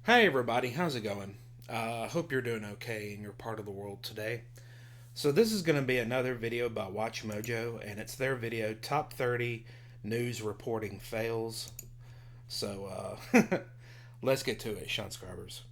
Hey everybody, how's it going? Hope you're doing okay in your part of the world today. So this is going to be another video by WatchMojo, and it's their video, Top 30 News Reporting Fails. So, let's get to it, subscribers.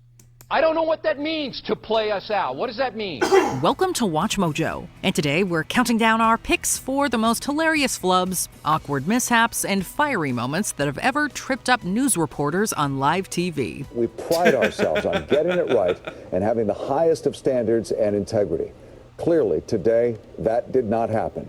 I don't know what that means, to play us out. What does that mean? Welcome to WatchMojo, and today we're counting down our picks for the most hilarious flubs, awkward mishaps, and fiery moments that have ever tripped up news reporters on live TV. We pride ourselves on getting it right and having the highest of standards and integrity. Clearly, today, that did not happen.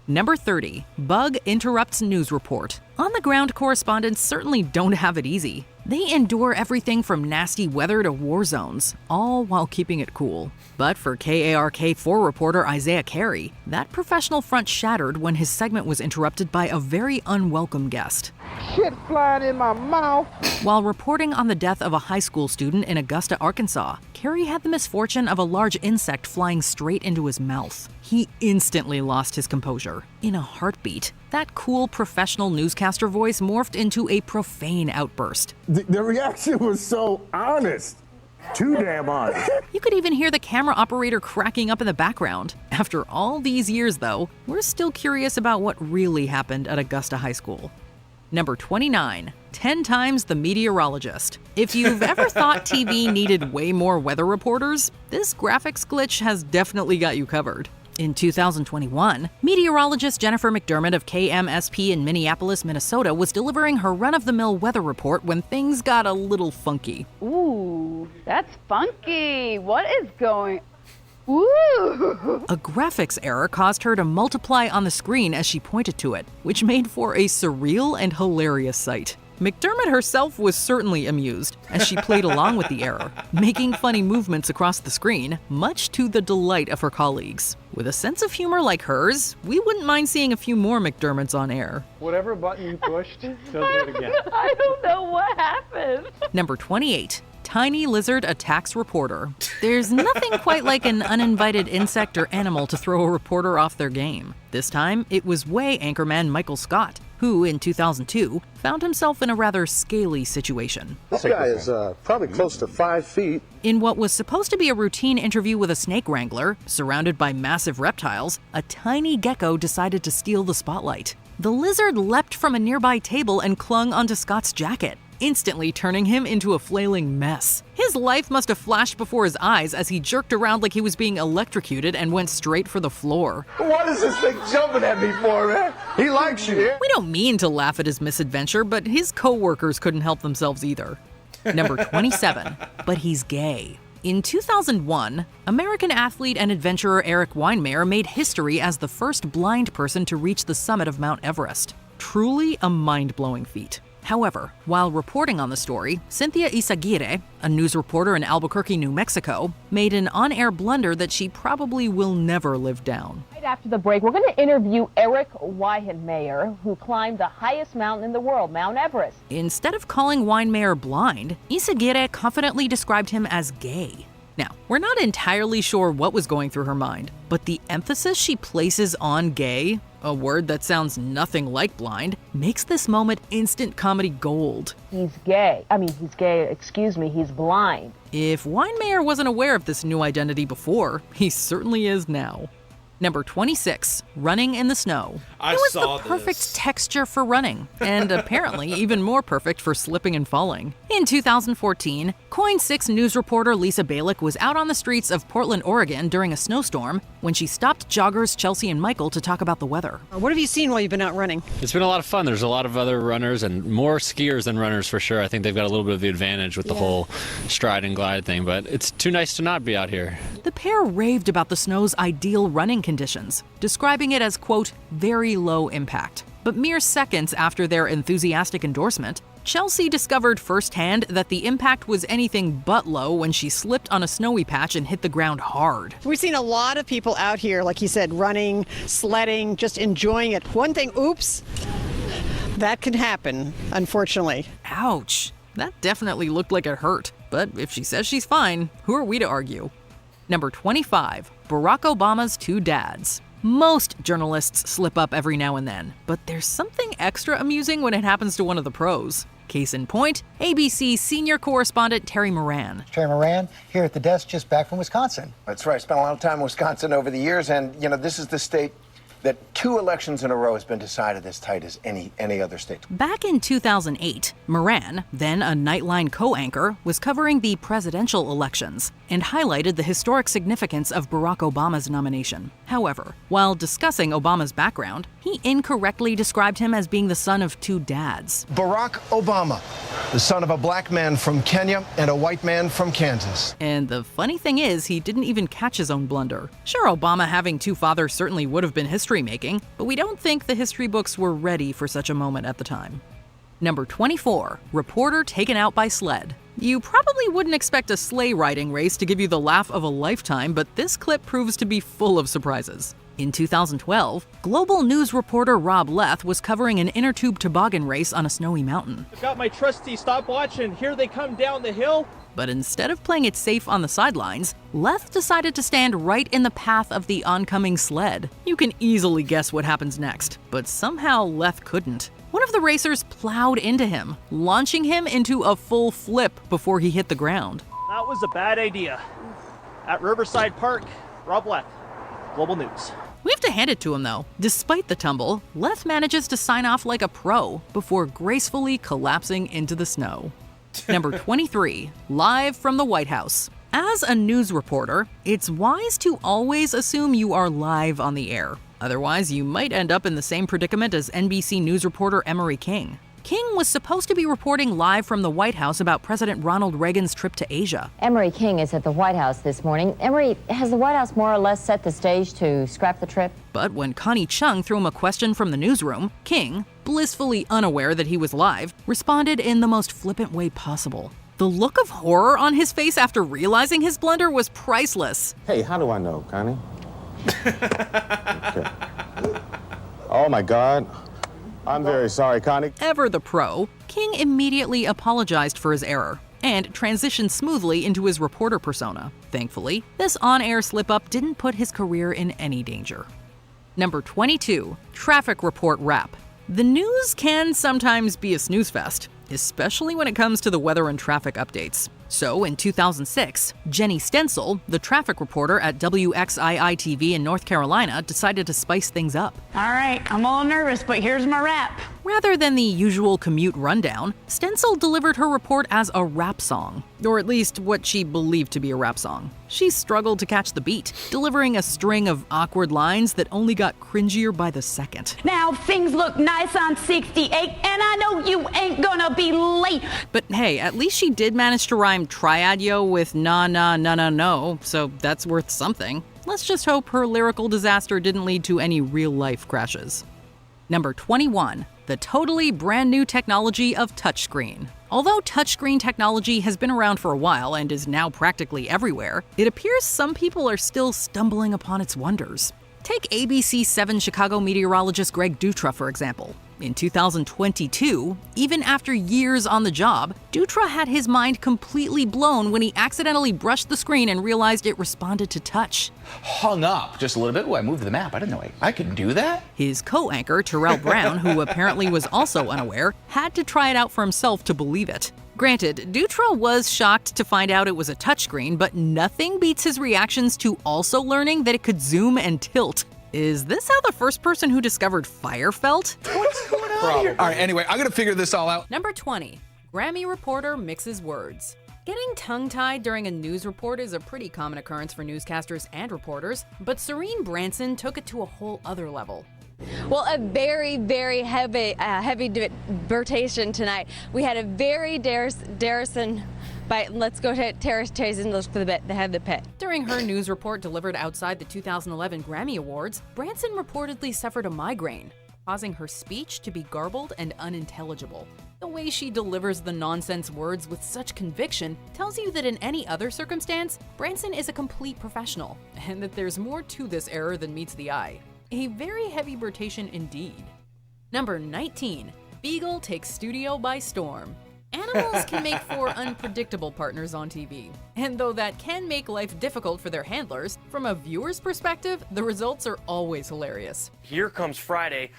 Number 30. Bug interrupts news report. On-the-ground correspondents certainly don't have it easy. They endure everything from nasty weather to war zones, all while keeping it cool. But for KARK4 reporter Isaiah Carey, that professional front shattered when his segment was interrupted by a very unwelcome guest. Shit flying in my mouth. While reporting on the death of a high school student in Augusta, Arkansas, Carey had the misfortune of a large insect flying straight into his mouth. He instantly lost his composure. In a heartbeat, that cool professional newscaster voice morphed into a profane outburst. The reaction was so honest. Too damn honest. You could even hear the camera operator cracking up in the background. After all these years, though, we're still curious about what really happened at Augusta High School. Number 29. 10 times the meteorologist. If you've ever thought TV needed way more weather reporters, this graphics glitch has definitely got you covered. In 2021, meteorologist Jennifer McDermott of KMSP in Minneapolis, Minnesota was delivering her run-of-the-mill weather report when things got a little funky. Ooh, that's funky. What is going... Ooh! A graphics error caused her to multiply on the screen as she pointed to it, which made for a surreal and hilarious sight. McDermott herself was certainly amused as she played along with the error, making funny movements across the screen, much to the delight of her colleagues. With a sense of humor like hers, we wouldn't mind seeing a few more McDermotts on air. Whatever button you pushed, don't do it again. I don't know what happened. Number 28. Tiny lizard attacks reporter. There's nothing quite like an uninvited insect or animal to throw a reporter off their game. This time, it was Way anchorman Michael Scott, who, in 2002, found himself in a rather scaly situation. This guy is probably close to 5 feet. In what was supposed to be a routine interview with a snake wrangler, surrounded by massive reptiles, a tiny gecko decided to steal the spotlight. The lizard leapt from a nearby table and clung onto Scott's jacket, instantly turning him into a flailing mess. His life must have flashed before his eyes as he jerked around like he was being electrocuted and went straight for the floor. What is this thing jumping at me for, man? He likes you. We don't mean to laugh at his misadventure, but his co-workers couldn't help themselves either. Number 27. But he's gay. In 2001, American athlete and adventurer Eric Weinmayer made history as the first blind person to reach the summit of Mount Everest. Truly a mind-blowing feat. However, while reporting on the story, Cynthia Isaguirre, a news reporter in Albuquerque, New Mexico, made an on-air blunder that she probably will never live down. Right after the break, we're going to interview Eric Weihenmayer, who climbed the highest mountain in the world, Mount Everest. Instead of calling Weinmayer blind, Isaguirre confidently described him as gay. Now, we're not entirely sure what was going through her mind, but the emphasis she places on gay, a word that sounds nothing like blind, makes this moment instant comedy gold. He's blind. If Weinmayer wasn't aware of this new identity before, he certainly is now. Number 26. Running in the snow. I It was saw the perfect this. texture for running, and apparently even more perfect for slipping and falling. In 2014, Coin 6 news reporter Lisa Balick was out on the streets of Portland, Oregon during a snowstorm when she stopped joggers Chelsea and Michael to talk about the weather. What have you seen while you've been out running? It's been a lot of fun. There's a lot of other runners and more skiers than runners for sure. I think they've got a little bit of the advantage with the whole stride and glide thing, but it's too nice to not be out here. The pair raved about the snow's ideal running conditions, describing it as, quote, very low impact. But mere seconds after their enthusiastic endorsement, Chelsea discovered firsthand that the impact was anything but low when she slipped on a snowy patch and hit the ground hard. We've seen a lot of people out here, like you said, running, sledding, just enjoying it. One thing, oops, that can happen, unfortunately. Ouch. That definitely looked like it hurt. But if she says she's fine, who are we to argue? Number 25. Barack Obama's two dads. Most journalists slip up every now and then, but there's something extra amusing when it happens to one of the pros. Case in point, ABC senior correspondent Terry Moran. Terry Moran, here at the desk, just back from Wisconsin. That's right. Spent a lot of time in Wisconsin over the years, and, this is the state that 2 elections in a row has been decided as tight as any other state. Back in 2008, Moran, then a Nightline co-anchor, was covering the presidential elections and highlighted the historic significance of Barack Obama's nomination. However, while discussing Obama's background, he incorrectly described him as being the son of 2 dads. Barack Obama, the son of a black man from Kenya and a white man from Kansas. And the funny thing is, he didn't even catch his own blunder. Sure, Obama having 2 fathers certainly would have been history-making, but we don't think the history books were ready for such a moment at the time. Number 24, reporter taken out by sled. You probably wouldn't expect a sleigh riding race to give you the laugh of a lifetime, but this clip proves to be full of surprises. In 2012, Global News reporter Rob Leth was covering an inner tube toboggan race on a snowy mountain. I've got my trusty stopwatch, and here they come down the hill. But instead of playing it safe on the sidelines, Leth decided to stand right in the path of the oncoming sled. You can easily guess what happens next, but somehow Leth couldn't. One of the racers plowed into him, launching him into a full flip before he hit the ground. That was a bad idea. At Riverside Park, Rob Leth, Global News. We have to hand it to him though. Despite the tumble, Leth manages to sign off like a pro before gracefully collapsing into the snow. Number 23, live from the White House. As a news reporter, it's wise to always assume you are live on the air. Otherwise, you might end up in the same predicament as NBC News reporter Emery King. King was supposed to be reporting live from the White House about President Ronald Reagan's trip to Asia. Emery King is at the White House this morning. Emery, has the White House more or less set the stage to scrap the trip? But when Connie Chung threw him a question from the newsroom, King, blissfully unaware that he was live, responded in the most flippant way possible. The look of horror on his face after realizing his blunder was priceless. Hey, how do I know, Connie? Okay. Oh my God. I'm very sorry, Connie. Ever the pro, King immediately apologized for his error and transitioned smoothly into his reporter persona. Thankfully, this on-air slip-up didn't put his career in any danger. Number 22, traffic report wrap. The news can sometimes be a snooze fest, especially when it comes to the weather and traffic updates. So in 2006, Jenny Stencil, the traffic reporter at WXII-TV in North Carolina, decided to spice things up. All right, I'm a little nervous, but here's my wrap. Rather than the usual commute rundown, Stencil delivered her report as a rap song, or at least what she believed to be a rap song. She struggled to catch the beat, delivering a string of awkward lines that only got cringier by the second. Now things look nice on 68, and I know you ain't gonna be late. But hey, at least she did manage to rhyme triad-yo with no, so that's worth something. Let's just hope her lyrical disaster didn't lead to any real-life crashes. Number 21, the totally brand new technology of touchscreen. Although touchscreen technology has been around for a while and is now practically everywhere, it appears some people are still stumbling upon its wonders. Take ABC 7 Chicago meteorologist Greg Dutra, for example. In 2022, even after years on the job, Dutra had his mind completely blown when he accidentally brushed the screen and realized it responded to touch. Hung up just a little bit. Oh, I moved the map. I didn't know I could do that. His co-anchor, Terrell Brown, who apparently was also unaware, had to try it out for himself to believe it. Granted, Dutra was shocked to find out it was a touchscreen, but nothing beats his reactions to also learning that it could zoom and tilt. Is this how the first person who discovered fire felt? What's going on here? All right, anyway, I'm gonna figure this all out. Number 20, Grammy reporter mixes words. Getting tongue-tied during a news report is a pretty common occurrence for newscasters and reporters, but Serene Branson took it to a whole other level. Well, a very, very heavy debatation tonight. We had a very Darrison. Let's go to Terrace and look for the head of the pit. During her news report delivered outside the 2011 Grammy Awards, Branson reportedly suffered a migraine, causing her speech to be garbled and unintelligible. The way she delivers the nonsense words with such conviction tells you that in any other circumstance, Branson is a complete professional, and that there's more to this error than meets the eye. A very heavy rotation indeed. Number 19, Beagle takes studio by storm. Animals can make for unpredictable partners on TV. And though that can make life difficult for their handlers, from a viewer's perspective, the results are always hilarious. Here comes Friday.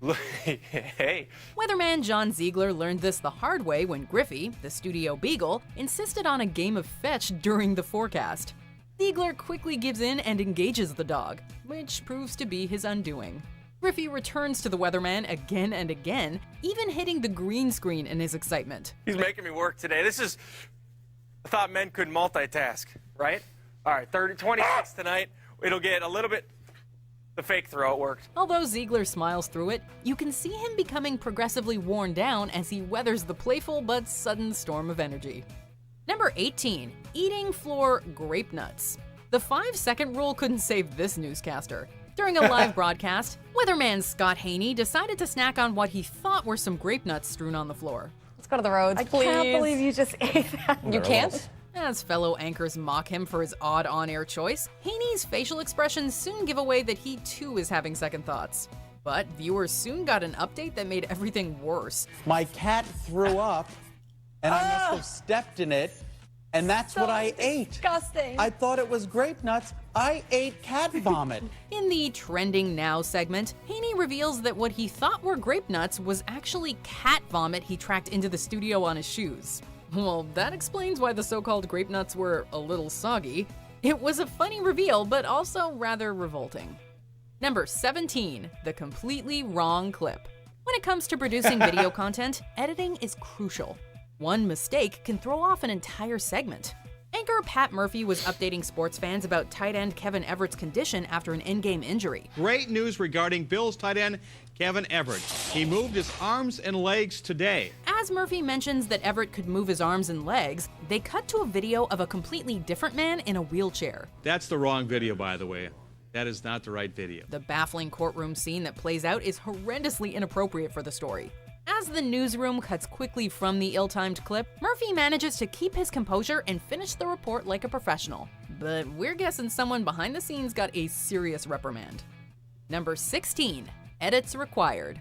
Hey. Weatherman John Ziegler learned this the hard way when Griffey, the studio beagle, insisted on a game of fetch during the forecast. Ziegler quickly gives in and engages the dog, which proves to be his undoing. Griffey returns to the weatherman again and again, even hitting the green screen in his excitement. He's making me work today. I thought men could multitask, right? All right, 26 tonight. It'll get a little bit. The fake throw, it worked. Although Ziegler smiles through it, you can see him becoming progressively worn down as he weathers the playful but sudden storm of energy. Number 18, eating floor grape nuts. The 5-second rule couldn't save this newscaster. During a live broadcast, weatherman Scott Haney decided to snack on what he thought were some grape nuts strewn on the floor. Let's go to the roads, please. I can't believe you just ate that. You can't? As fellow anchors mock him for his odd on-air choice, Haney's facial expressions soon give away that he too is having second thoughts. But viewers soon got an update that made everything worse. My cat threw up, and I must have stepped in it, and that's what I ate. Disgusting. I thought it was grape nuts. I ate cat vomit. In the Trending Now segment, Haney reveals that what he thought were grape nuts was actually cat vomit he tracked into the studio on his shoes. Well, that explains why the so-called grape nuts were a little soggy. It was a funny reveal, but also rather revolting. Number 17, the completely wrong clip. When it comes to producing video content, editing is crucial. One mistake can throw off an entire segment. Anchor Pat Murphy was updating sports fans about tight end Kevin Everett's condition after an in-game injury. Great news regarding Bills tight end Kevin Everett. He moved his arms and legs today. As Murphy mentions that Everett could move his arms and legs, they cut to a video of a completely different man in a wheelchair. That's the wrong video, by the way. That is not the right video. The baffling courtroom scene that plays out is horrendously inappropriate for the story. As the newsroom cuts quickly from the ill-timed clip, Murphy manages to keep his composure and finish the report like a professional. But we're guessing someone behind the scenes got a serious reprimand. Number 16, edits required.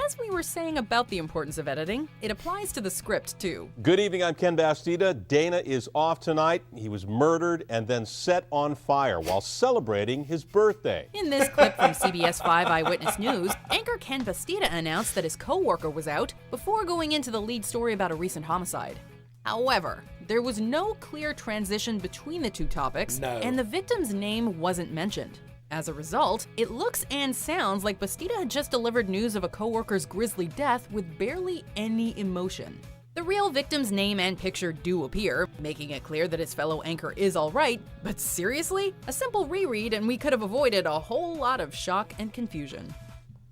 As we were saying about the importance of editing, it applies to the script too. Good evening, I'm Ken Bastida. Dana is off tonight. He was murdered and then set on fire while celebrating his birthday. In this clip from CBS 5 Eyewitness News, anchor Ken Bastida announced that his co-worker was out before going into the lead story about a recent homicide. However, there was no clear transition between the two topics, and the victim's name wasn't mentioned. As a result, it looks and sounds like Bastida had just delivered news of a coworker's grisly death with barely any emotion. The real victim's name and picture do appear, making it clear that his fellow anchor is alright, but seriously? A simple reread and we could have avoided a whole lot of shock and confusion.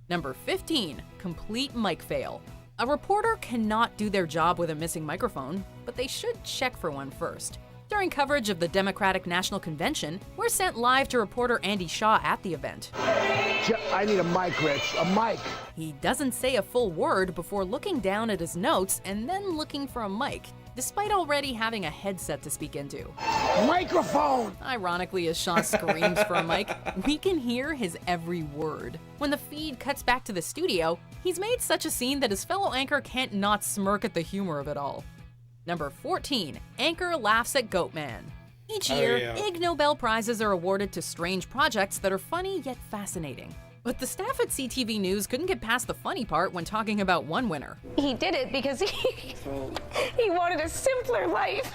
Number 15, complete mic fail. A reporter cannot do their job with a missing microphone, but they should check for one first. During coverage of the Democratic National Convention, we're sent live to reporter Andy Shaw at the event. I need a mic, Rich, a mic. He doesn't say a full word before looking down at his notes and then looking for a mic, despite already having a headset to speak into. Microphone! Ironically, as Shaw screams for a mic, we can hear his every word. When the feed cuts back to the studio, he's made such a scene that his fellow anchor can't not smirk at the humor of it all. Number 14, anchor laughs at Goatman. Each year, Ig Nobel Prizes are awarded to strange projects that are funny yet fascinating. But the staff at CTV News couldn't get past the funny part when talking about one winner. He did it because he wanted a simpler life.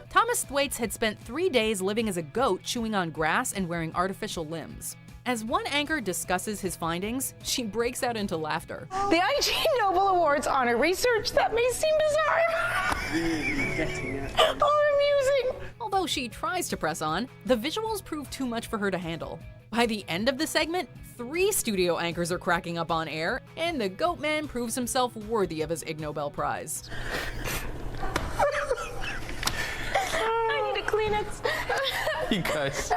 Thomas Thwaites had spent 3 days living as a goat, chewing on grass and wearing artificial limbs. As one anchor discusses his findings, she breaks out into laughter. The IG Nobel Awards honor research that may seem bizarre or amusing. Although she tries to press on, the visuals prove too much for her to handle. By the end of the segment, 3 studio anchors are cracking up on air, and the Goatman proves himself worthy of his Ig Nobel Prize. I need a Kleenex. You guys.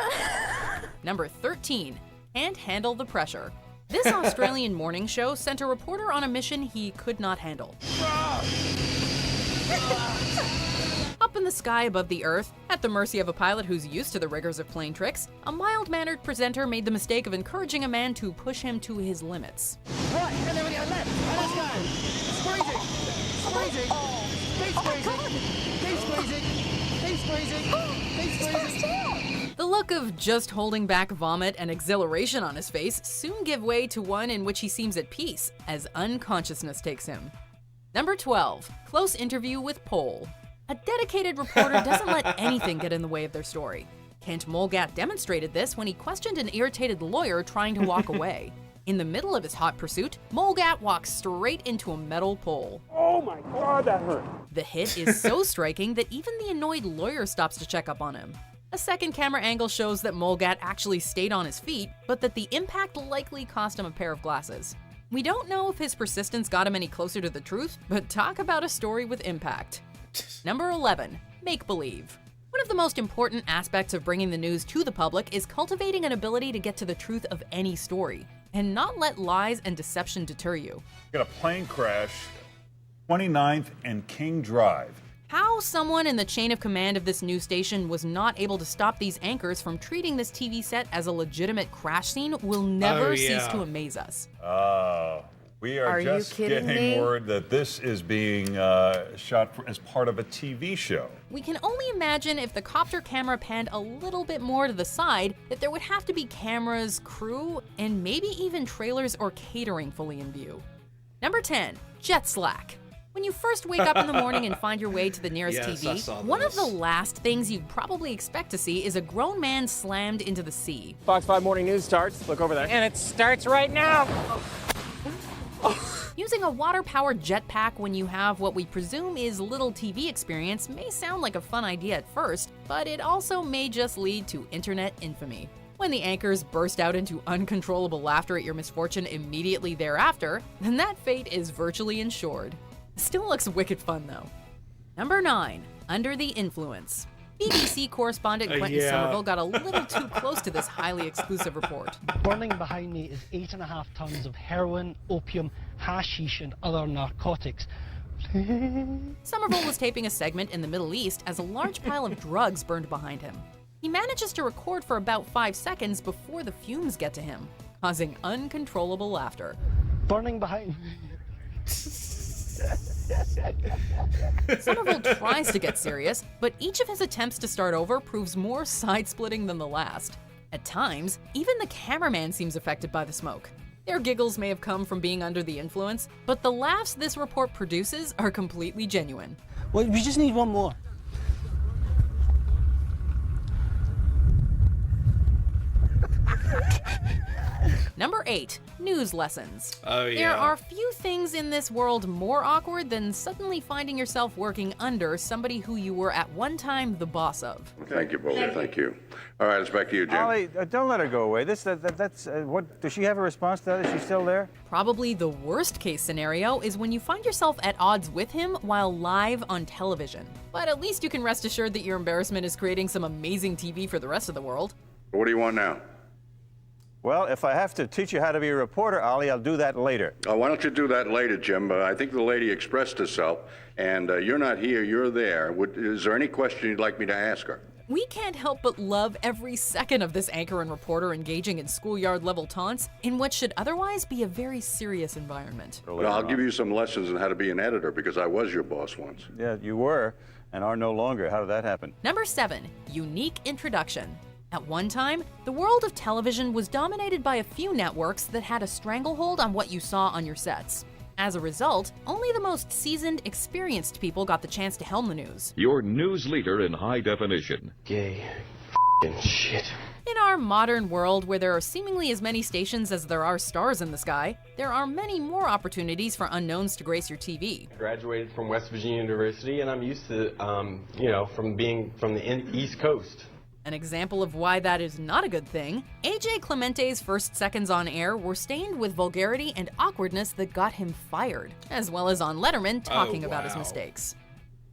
Number 13, can't handle the pressure. This Australian morning show sent a reporter on a mission he could not handle. Up in the sky above the Earth, at the mercy of a pilot who's used to the rigors of plane tricks, a mild-mannered presenter made the mistake of encouraging a man to push him to his limits. Right, and then we got left. Let's go. Squeezing. Squeezing. Keep squeezing. Keep squeezing. Keep squeezing. Keep squeezing. The look of just holding back vomit and exhilaration on his face soon give way to one in which he seems at peace as unconsciousness takes him. Number 12. Close interview with Pole. A dedicated reporter doesn't let anything get in the way of their story. Kent Mulgat demonstrated this when he questioned an irritated lawyer trying to walk away. In the middle of his hot pursuit, Mulgat walks straight into a metal pole. Oh my God, that hurt. The hit is so striking that even the annoyed lawyer stops to check up on him. A second camera angle shows that Mulgat actually stayed on his feet, but that the impact likely cost him a pair of glasses. We don't know if his persistence got him any closer to the truth, but talk about a story with impact. Number 11. Make-believe. One of the most important aspects of bringing the news to the public is cultivating an ability to get to the truth of any story, and not let lies and deception deter you. Got a plane crash, 29th and King Drive. How someone in the chain of command of this news station was not able to stop these anchors from treating this TV set as a legitimate crash scene will never cease to amaze us. We are just getting word that this is being shot as part of a TV show. We can only imagine if the copter camera panned a little bit more to the side that there would have to be cameras, crew, and maybe even trailers or catering fully in view. Number 10. Jet slack. When you first wake up in the morning and find your way to the nearest TV, one of the last things you'd probably expect to see is a grown man slammed into the sea. Fox 5 Morning News starts. Look over there. And it starts right now. Using a water-powered jetpack when you have what we presume is little TV experience may sound like a fun idea at first, but it also may just lead to internet infamy. When the anchors burst out into uncontrollable laughter at your misfortune immediately thereafter, then that fate is virtually ensured. Still looks wicked fun though. Number 9. Under the influence. BBC correspondent Quentin Somerville got a little too close to this highly exclusive report. Burning behind me is 8.5 tons of heroin, opium, hashish, and other narcotics. Somerville was taping a segment in the Middle East as a large pile of drugs burned behind him. He manages to record for about 5 seconds before the fumes get to him, causing uncontrollable laughter. Burning behind me. Somerville tries to get serious, but each of his attempts to start over proves more side-splitting than the last. At times, even the cameraman seems affected by the smoke. Their giggles may have come from being under the influence, but the laughs this report produces are completely genuine. Well, we just need one more. Number 8. News lessons. Oh, yeah. There are few things in this world more awkward than suddenly finding yourself working under somebody who you were at one time the boss of. Thank you, Bowler. Thank you. All right, it's back to you, Jim. Ollie, don't let her go away. That's what. Does she have a response to that? Is she still there? Probably the worst case scenario is when you find yourself at odds with him while live on television. But at least you can rest assured that your embarrassment is creating some amazing TV for the rest of the world. What do you want now? Well, if I have to teach you how to be a reporter, Ollie, I'll do that later. Why don't you do that later, Jim? I think the lady expressed herself, and you're not here, you're there. Is there any question you'd like me to ask her? We can't help but love every second of this anchor and reporter engaging in schoolyard-level taunts in what should otherwise be a very serious environment. Well, I'll give you some lessons on how to be an editor, because I was your boss once. Yeah, you were, and are no longer. How did that happen? Number 7. Unique introduction. At one time, the world of television was dominated by a few networks that had a stranglehold on what you saw on your sets. As a result, only the most seasoned, experienced people got the chance to helm the news. Your news leader in high definition. Gay shit. In our modern world where there are seemingly as many stations as there are stars in the sky, there are many more opportunities for unknowns to grace your TV. I graduated from West Virginia University, and I'm used to, from being from the East Coast. An example of why that is not a good thing, AJ Clemente's first seconds on air were stained with vulgarity and awkwardness that got him fired, as well as on Letterman talking about his mistakes.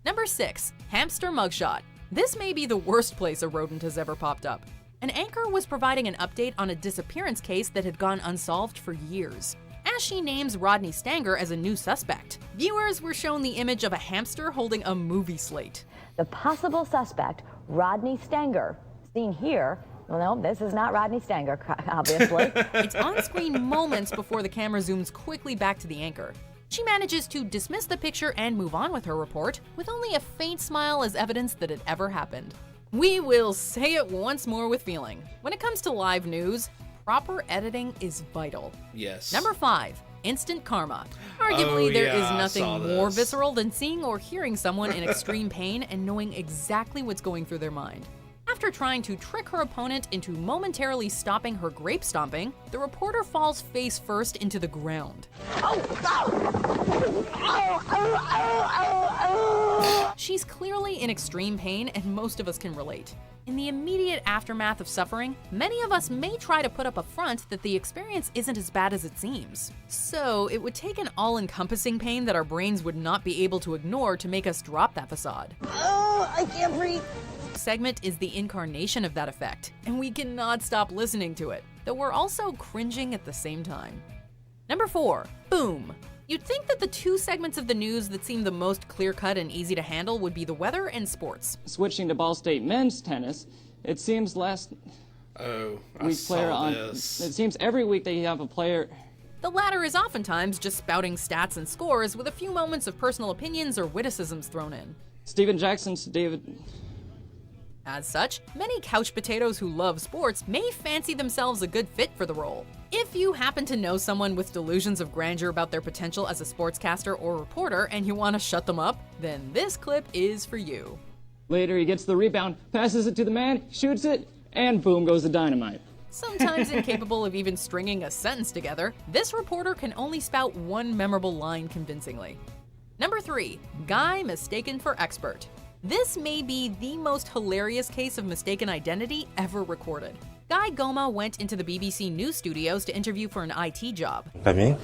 Number 6. Hamster mugshot. This may be the worst place a rodent has ever popped up. An anchor was providing an update on a disappearance case that had gone unsolved for years. As she names Rodney Stanger as a new suspect, viewers were shown the image of a hamster holding a movie slate. The possible suspect, Rodney Stanger, seen here. Well, no, this is not Rodney Stanger, obviously. It's on-screen moments before the camera zooms quickly back to the anchor. She manages to dismiss the picture and move on with her report, with only a faint smile as evidence that it ever happened. We will say it once more with feeling. When it comes to live news, proper editing is vital. Yes. Number 5, instant karma. Arguably, there is nothing more this. visceral than seeing or hearing someone in extreme pain and knowing exactly what's going through their mind. After trying to trick her opponent into momentarily stopping her grape stomping, the reporter falls face first into the ground. She's clearly in extreme pain, and most of us can relate. In the immediate aftermath of suffering, many of us may try to put up a front that the experience isn't as bad as it seems. So it would take an all-encompassing pain that our brains would not be able to ignore to make us drop that facade. Oh, I can't breathe. This segment is the incarnation of that effect, and we cannot stop listening to it, though we're also cringing at the same time. Number 4, boom. You'd think that the two segments of the news that seem the most clear-cut and easy to handle would be the weather and sports. Switching to Ball State men's tennis, it seems last week's player on. It seems every week they have a player. The latter is oftentimes just spouting stats and scores with a few moments of personal opinions or witticisms thrown in. Steven Jackson's David. As such, many couch potatoes who love sports may fancy themselves a good fit for the role. If you happen to know someone with delusions of grandeur about their potential as a sportscaster or reporter and you want to shut them up, then this clip is for you. Later, he gets the rebound, passes it to the man, shoots it, and boom goes the dynamite. Sometimes incapable of even stringing a sentence together, this reporter can only spout one memorable line convincingly. Number 3, guy mistaken for expert. This may be the most hilarious case of mistaken identity ever recorded. Guy Goma went into the BBC News studios to interview for an IT job. I mean,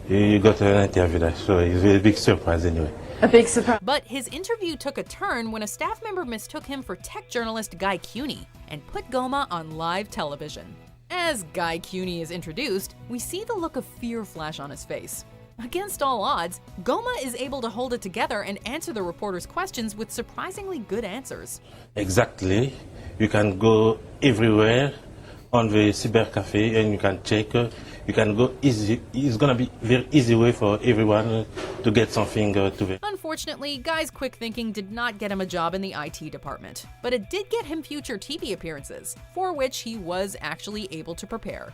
you got an interview there, so it's a big surprise anyway. A big surprise. But his interview took a turn when a staff member mistook him for tech journalist Guy Cuny and put Goma on live television. As Guy Cuny is introduced, we see the look of fear flash on his face. Against all odds, Goma is able to hold it together and answer the reporter's questions with surprisingly good answers. Exactly. You can go everywhere on the cyber cafe and you can check. You can go easy. It's going to be a very easy way for everyone to get something to it. Unfortunately, Guy's quick thinking did not get him a job in the IT department, but it did get him future TV appearances, for which he was actually able to prepare.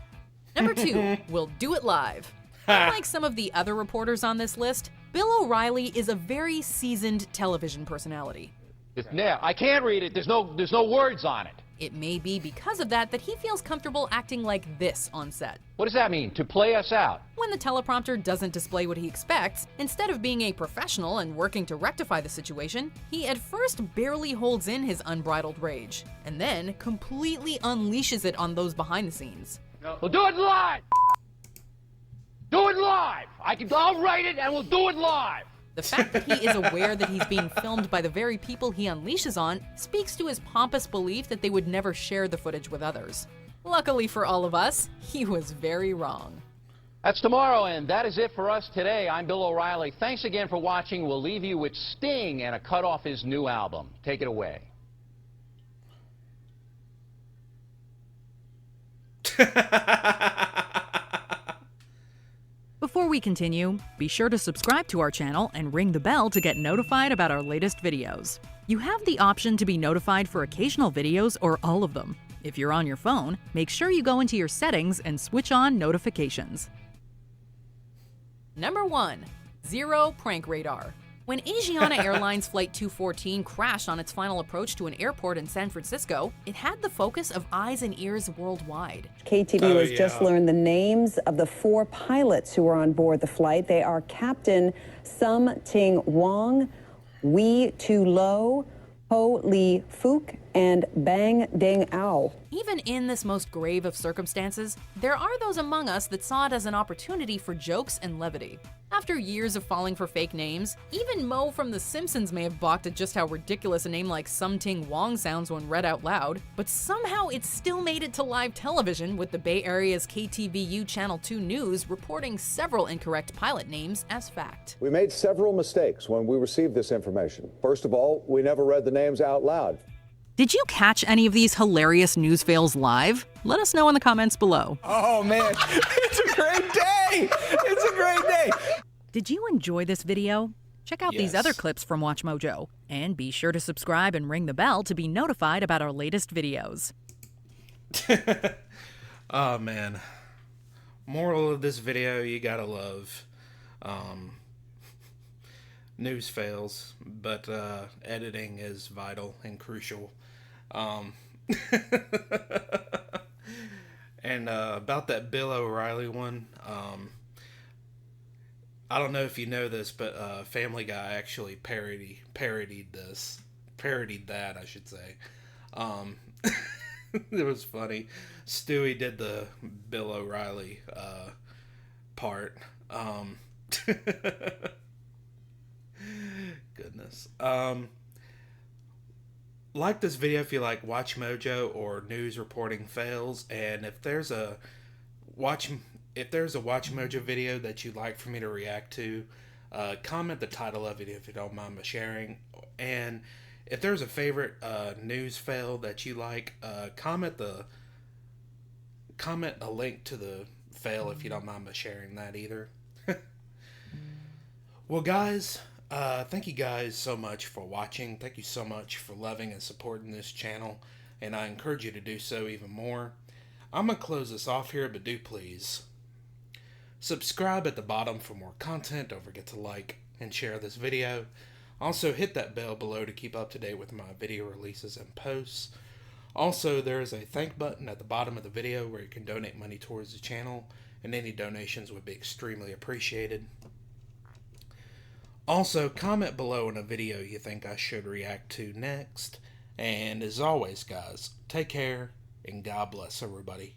Number 2, we'll do it live. Unlike some of the other reporters on this list, Bill O'Reilly is a very seasoned television personality. Yeah, I can't read it. There's no words on it. It may be because of that he feels comfortable acting like this on set. What does that mean? To play us out? When the teleprompter doesn't display what he expects, instead of being a professional and working to rectify the situation, he at first barely holds in his unbridled rage, and then completely unleashes it on those behind the scenes. We'll do it live! Do it live! I'll write it and we'll do it live! The fact that he is aware that he's being filmed by the very people he unleashes on speaks to his pompous belief that they would never share the footage with others. Luckily for all of us, he was very wrong. That's tomorrow, and that is it for us today. I'm Bill O'Reilly. Thanks again for watching. We'll leave you with Sting and a cut off his new album. Take it away. Before we continue, be sure to subscribe to our channel and ring the bell to get notified about our latest videos. You have the option to be notified for occasional videos or all of them. If you're on your phone, make sure you go into your settings and switch on notifications. Number 1. Zero prank radar. When Asiana Airlines Flight 214 crashed on its final approach to an airport in San Francisco, it had the focus of eyes and ears worldwide. KTV has just learned the names of the 4 pilots who were on board the flight. They are Captain Sum Ting Wong, Wee Tu Lo, Ho Li Fook, and Bang Ding Ao. Even in this most grave of circumstances, there are those among us that saw it as an opportunity for jokes and levity. After years of falling for fake names, even Mo from The Simpsons may have balked at just how ridiculous a name like Sum Ting Wong sounds when read out loud, but somehow it still made it to live television, with the Bay Area's KTVU Channel 2 News reporting several incorrect pilot names as fact. We made several mistakes when we received this information. First of all, we never read the names out loud. Did you catch any of these hilarious news fails live? Let us know in the comments below. Oh man, it's a great day! It's a great day! Did you enjoy this video? Check out these other clips from WatchMojo, and be sure to subscribe and ring the bell to be notified about our latest videos. Oh man. Moral of this video, you gotta love news fails, but editing is vital and crucial. And about that Bill O'Reilly one, I don't know if you know this, but Family Guy actually parodied that, I should say. It was funny. Stewie did the Bill O'Reilly part. Goodness. Like this video if you like WatchMojo or news reporting fails, and if there's a WatchMojo video that you'd like for me to react to, comment the title of it if you don't mind me sharing. And if there's a favorite news fail that you like, comment a link to the fail if you don't mind me sharing that either. Well, guys, thank you guys so much for watching. Thank you so much for loving and supporting this channel, and I encourage you to do so even more. I'm going to close this off here, but do please subscribe at the bottom for more content. Don't forget to like and share this video. Also, hit that bell below to keep up to date with my video releases and posts. Also, there is a thank button at the bottom of the video where you can donate money towards the channel, and any donations would be extremely appreciated. Also, comment below on a video you think I should react to next. And as always, guys, take care and God bless everybody.